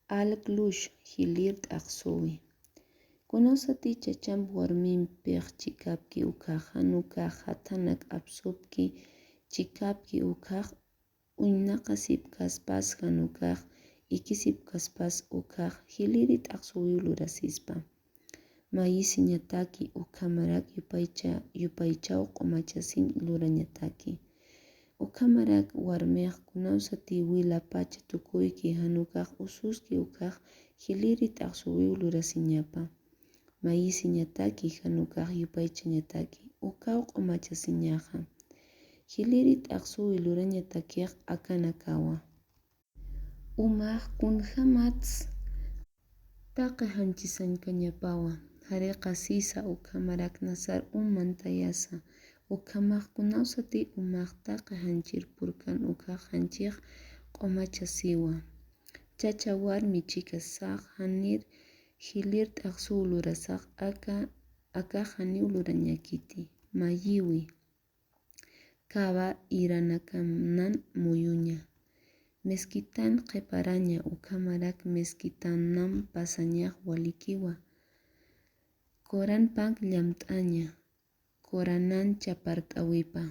alqlush hilir t'aqsuwi. Kunawsati chacham warminpiq chikapki ukaq hanukaq hatanak absupki chikapki ukaq uynaqa sipkaspas hanukaq iki sipkaspas ukaq hiliri t'aqsuwi lurasispa. Mayisi ñataki ukamarak yupaychaw q'umachasin lurañataki. Ukamarak warmiq kunawsati wila pacha tukuyki hanukaq ususki ukaq hiliri t'aqsuwi lurasiñapa. Mayisi ñataki hanukaq yupaychañataki ukaw q'umachasiñaqa. Hiliri t'aqsuwi lurañatakiq akanakawa. Umaq kunhamats taqi hanchisankañapawa. Hariqa sisa ukamarak Nazar umantayasa. Ukamaq kunawsati umaq taqi hanchirpurkan ukaq hanchiq q'umachasiwa. Chacha warmi chikasaq hanir hilir t'aqsuwi lurasaq akaq haniw lurañakiti. Mayiwi kaba iranakanan muyuña. Mesk'itan qhiparaña ukamarak mesk'itanan pasañaq walikiwa. Koranpan llamt'aña, koranan chapart'awipa.